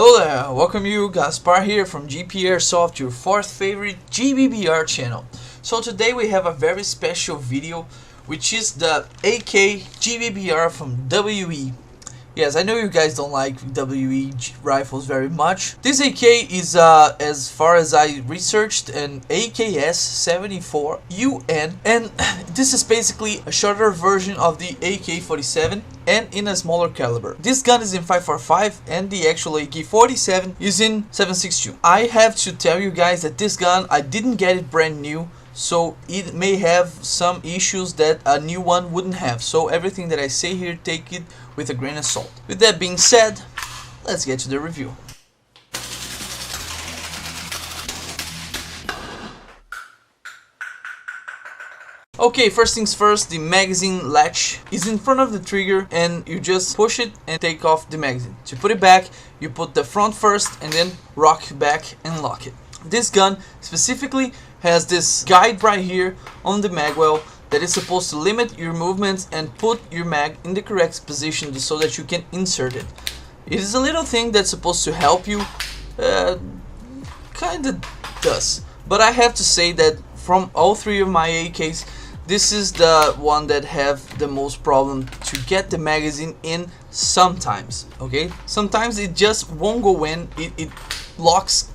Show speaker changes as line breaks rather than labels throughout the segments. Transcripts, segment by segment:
Hello there, welcome you, Gaspar here from G.P.Airsoft, your fourth favorite Gbbr channel. So today we have a very special video, which is the AK Gbbr from WE. Yes, I know you guys don't like WE rifles very much. This AK is, as far as I researched, an AKS-74UN, and this is basically a shorter version of the AK-47 and in a smaller caliber. This gun is in 5.45 and the actual AK-47 is in 7.62. I have to tell you guys that this gun, I didn't get it brand new, so it may have some issues that a new one wouldn't have. So everything that I say here, take it with a grain of salt. With that being said, let's get to the review. Okay, first things first, the magazine latch is in front of the trigger and you just push it and take off the magazine. To put it back, you put the front first and then rock it back and lock it. This gun specifically has this guide right here on the magwell that is supposed to limit your movements and put your mag in the correct position so that you can insert it. It is a little thing that's supposed to help you, kinda does. But I have to say that from all three of my AKs, this is the one that have the most problem to get the magazine in sometimes, okay? Sometimes it just won't go in, it locks,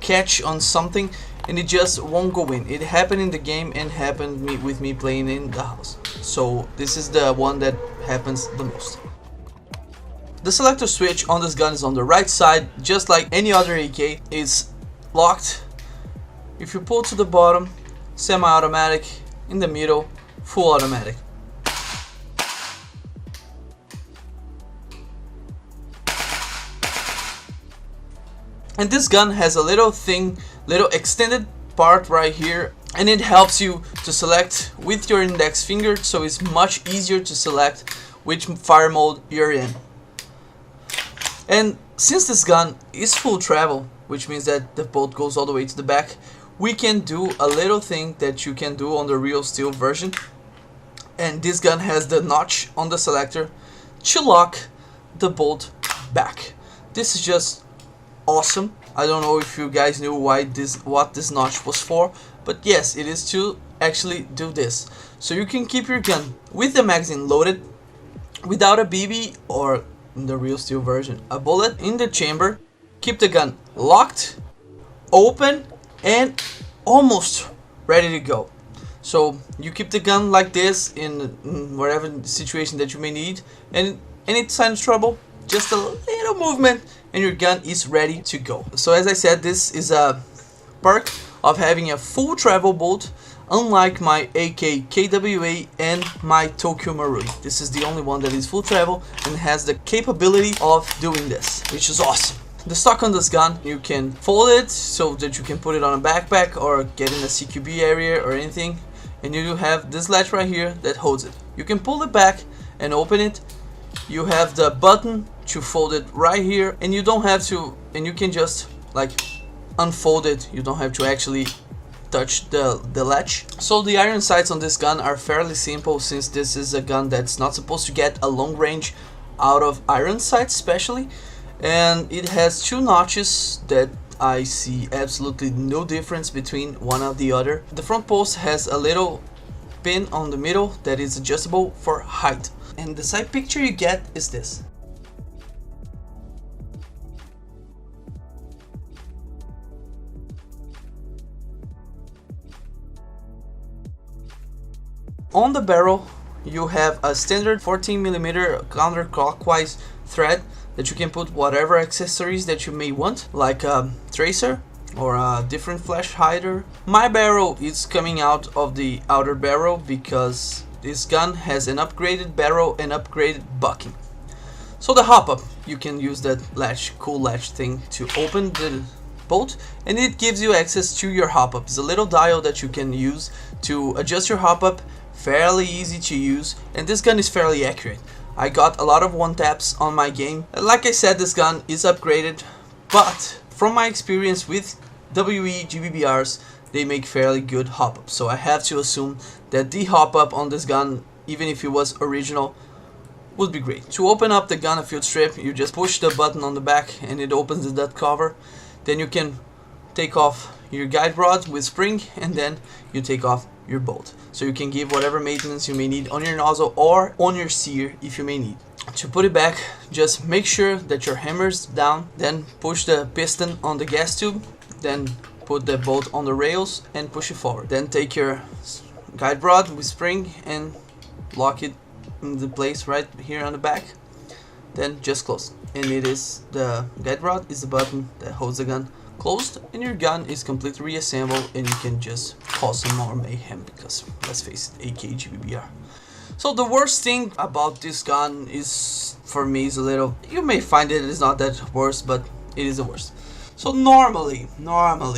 catch on something, and it just won't go in. It happened in the game and happened with me playing in the house. So this is the one that happens the most. The selector switch on this gun is on the right side, just like any other AK. It's locked. If you pull to the bottom, semi-automatic. In the middle, full automatic. And this gun has a little extended part right here, and it helps you to select with your index finger, so it's much easier to select which fire mode you're in. And since this gun is full travel, which means that the bolt goes all the way to the back, we can do a little thing that you can do on the real steel version. And this gun has the notch on the selector to lock the bolt back. This is just awesome. I don't know if you guys knew what this notch was for, but yes, it is to actually do this. So you can keep your gun with the magazine loaded without a BB, or in the real steel version, a bullet in the chamber. Keep the gun locked, open, and almost ready to go. So you keep the gun like this in whatever situation that you may need, and any sign of trouble, just a little movement and your gun is ready to go. So as I said, this is a perk of having a full travel bolt, unlike my AK KWA and my Tokyo Maroon. This is the only one that is full travel and has the capability of doing this, which is awesome. The stock on this gun, you can fold it so that you can put it on a backpack or get in a CQB area or anything, and you have this latch right here that holds it. You can pull it back and open it. You have the button to fold it right here, and you don't have to, and you can just like unfold it. You don't have to actually touch the latch. So the iron sights on this gun are fairly simple, since this is a gun that's not supposed to get a long range out of iron sights especially. And it has two notches that I see absolutely no difference between one of the other. The front post has a little pin on the middle that is adjustable for height. And the side picture you get is this. On the barrel, you have a standard 14mm counterclockwise thread that you can put whatever accessories that you may want, like a tracer or a different flash hider. My barrel is coming out of the outer barrel because this gun has an upgraded barrel and upgraded bucking. So the hop up, you can use that cool latch thing to open the bolt, and it gives you access to your hop up. It's a little dial that you can use to adjust your hop up. Fairly easy to use, and this gun is fairly accurate. I got a lot of one taps on my game. Like I said, this gun is upgraded, but from my experience with WE Gbbrs, they make fairly good hop up. So I have to assume that the hop up on this gun, even if it was original, would be great. To open up the gun field strip, you just push the button on the back and it opens that cover. Then you can take off your guide rod with spring, and then you take off your bolt. So you can give whatever maintenance you may need on your nozzle or on your sear if you may need. To put it back, just make sure that your hammer's down, then push the piston on the gas tube, then put the bolt on the rails and push it forward. Then take your guide rod with spring and lock it in the place right here on the back. Then just close. And it is the guide rod is the button that holds the gun closed, and your gun is completely reassembled, and you can just cause some more mayhem because, let's face it, AK Gbbr. So the worst thing about this gun is, for me, is a little, you may find it is not that worse, but it is the worst. So normally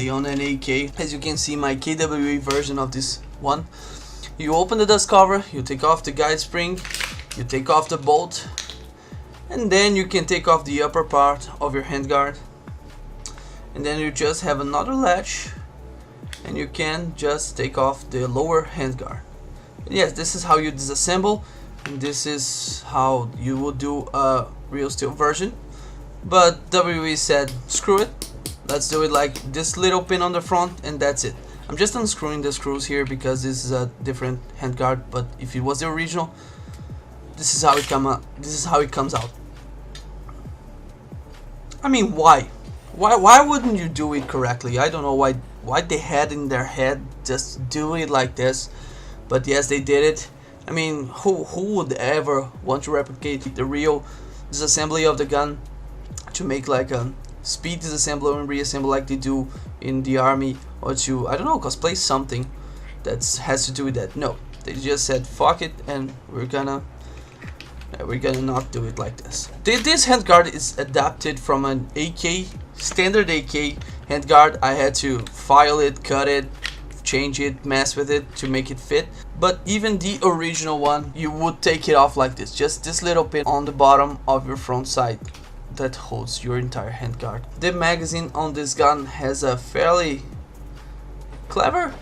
on an AK, as you can see my KWA version of this one, you open the dust cover, you take off the guide spring, you take off the bolt, and then you can take off the upper part of your handguard, and then you just have another latch, and you can just take off the lower handguard. Yes, this is how you disassemble, and this is how you would do a real steel version. But WE said, screw it, let's do it like this little pin on the front, and that's it. I'm just unscrewing the screws here because this is a different handguard, but if it was the original, this is how it comes out. I mean, why wouldn't you do it correctly? I don't know why they had in their head just do it like this. But yes, they did it. I mean, who would ever want to replicate the real disassembly of the gun to make like a speed disassembly and reassemble like they do in the army, or to, I don't know, cosplay something that has to do with that? No, they just said fuck it, and we're gonna not do it like this. This handguard is adapted from an AK, standard AK handguard. I had to file it, cut it, change it, mess with it to make it fit. But even the original one, you would take it off like this, just this little pin on the bottom of your front side that holds your entire handguard. The magazine on this gun has a fairly clever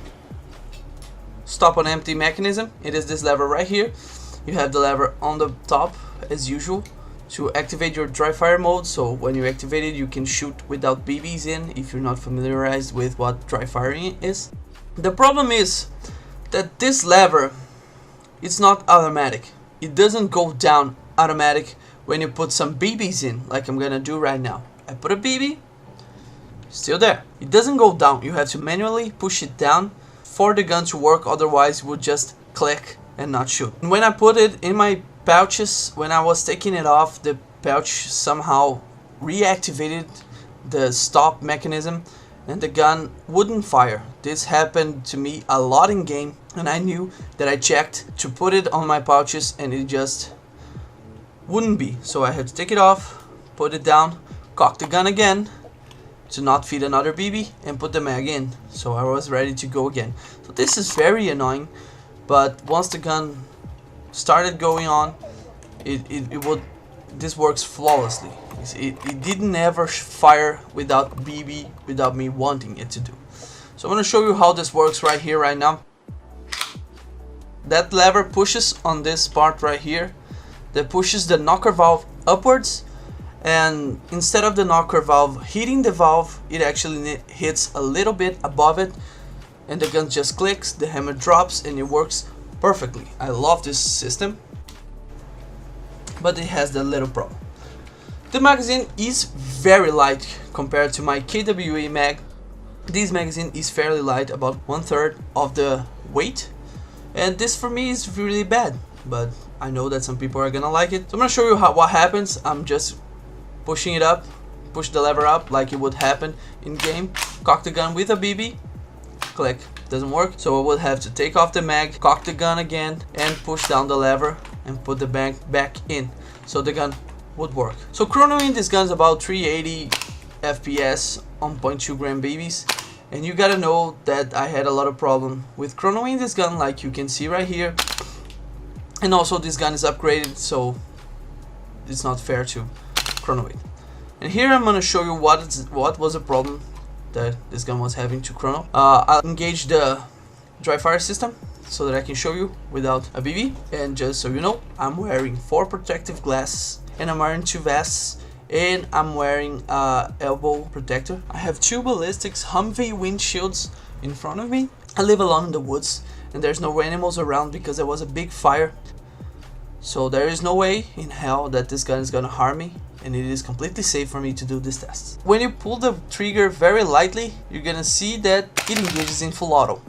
stop on empty mechanism. It is this lever right here. You have the lever on the top as usual to activate your dry fire mode, so when you activate it you can shoot without BBs in if you're not familiarized with what dry firing is. The problem is that this lever, it's not automatic. It doesn't go down automatic when you put some BBs in, like I'm gonna do right now. I put a BB, still there. It doesn't go down. You have to manually push it down for the gun to work, otherwise it would just click and not shoot. And when I put it in my pouches, when I was taking it off, the pouch somehow reactivated the stop mechanism and the gun wouldn't fire. This happened to me a lot in game, and I knew that I checked to put it on my pouches and it just wouldn't be. So I had to take it off, put it down, cock the gun again to not feed another BB, and put the mag in. So I was ready to go again. So this is very annoying, but once the gun started going on, this works flawlessly. It didn't ever fire without BB, without me wanting it to do. So I'm going to show you how this works right here, right now. That lever pushes on this part right here. That pushes the knocker valve upwards. And instead of the knocker valve hitting the valve, it actually hits a little bit above it. And the gun just clicks, the hammer drops, and it works perfectly. I love this system. But it has that little problem. The magazine is very light compared to my KWA mag. This magazine is fairly light, about 1/3 of the weight, and this for me is really bad, but I know that some people are gonna like it. So I'm gonna show you what happens. I'm just pushing it up, push the lever up like it would happen in game, cock the gun with a BB, click, doesn't work, so I would have to take off the mag, cock the gun again, and push down the lever and put the mag back in, so the gun would work. So chronoing this gun is about 380 FPS on 0.2 gram BBs, and you gotta know that I had a lot of problem with chronoing this gun, like you can see right here. And also this gun is upgraded, so it's not fair to chrono it. And here I'm gonna show you what was the problem that this gun was having to chrono. I'll engage the dry fire system so that I can show you without a BB. And just so you know, I'm wearing 4 protective glasses, and I'm wearing 2 vests, and I'm wearing elbow protector. I have 2 ballistics Humvee windshields in front of me. I live alone in the woods, and there's no animals around because there was a big fire. So there is no way in hell that this gun is gonna harm me, and it is completely safe for me to do this test. When you pull the trigger very lightly, you're gonna see that it engages in full auto.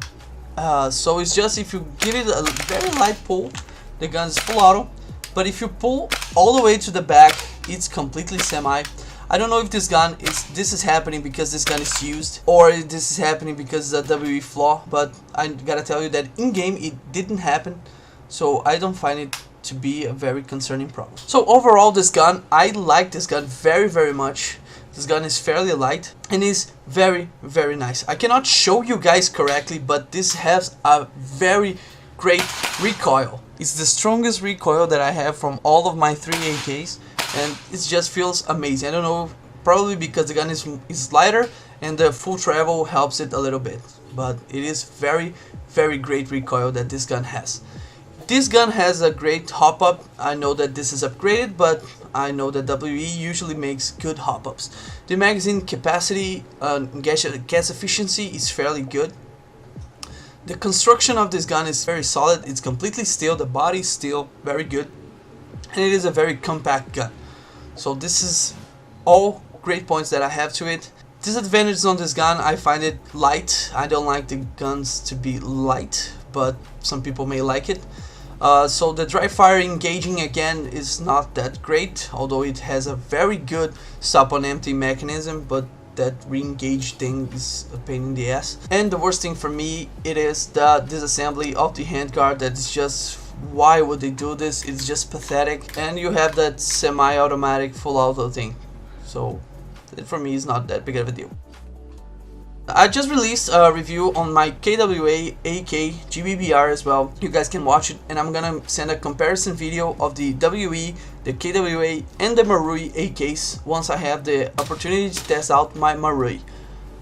So it's just if you give it a very light pull, the gun is full auto. But if you pull all the way to the back, it's completely semi. I don't know if this is happening because this gun is used, or if this is happening because it's a WE flaw, but I gotta tell you that in game it didn't happen, so I don't find it to be a very concerning problem. So overall, this gun, I like this gun very much. This gun is fairly light and is very nice. I cannot show you guys correctly, but this has a very great recoil. It's the strongest recoil that I have from all of my 3 AKs, and it just feels amazing. I don't know, probably because the gun is lighter and the full travel helps it a little bit, but it is very great recoil that this gun has. This gun has a great hop-up. I know that this is upgraded, but I know that WE usually makes good hop-ups. The magazine capacity, gas efficiency is fairly good. The construction of this gun is very solid. It's completely steel. The body is steel, very good, and it is a very compact gun. So this is all great points that I have to it. Disadvantages on this gun: I find it light. I don't like the guns to be light, but some people may like it. So the dry fire engaging again is not that great, although it has a very good stop on empty mechanism, but that re-engage thing is a pain in the ass. And the worst thing for me, it is the disassembly of the handguard. That is just, why would they do this? It's just pathetic. And you have that semi-automatic full auto thing, so it for me is not that big of a deal. I just released a review on my KWA AK Gbbr as well. You guys can watch it, and I'm gonna send a comparison video of the WE, the KWA, and the Marui AKs once I have the opportunity to test out my Marui.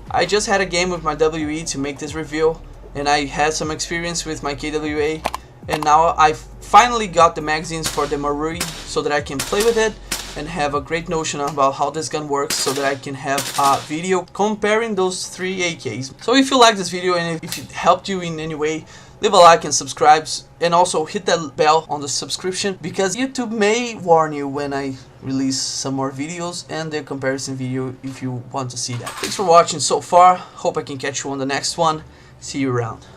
I just had a game with my WE to make this review, and I had some experience with my KWA, and now I finally got the magazines for the Marui so that I can play with it and have a great notion about how this gun works, so that I can have a video comparing those 3 AKs. So if you like this video and if it helped you in any way, leave a like and subscribe, and also hit that bell on the subscription, because YouTube may warn you when I release some more videos and the comparison video if you want to see that. Thanks for watching so far. Hope I can catch you on the next one. See you around.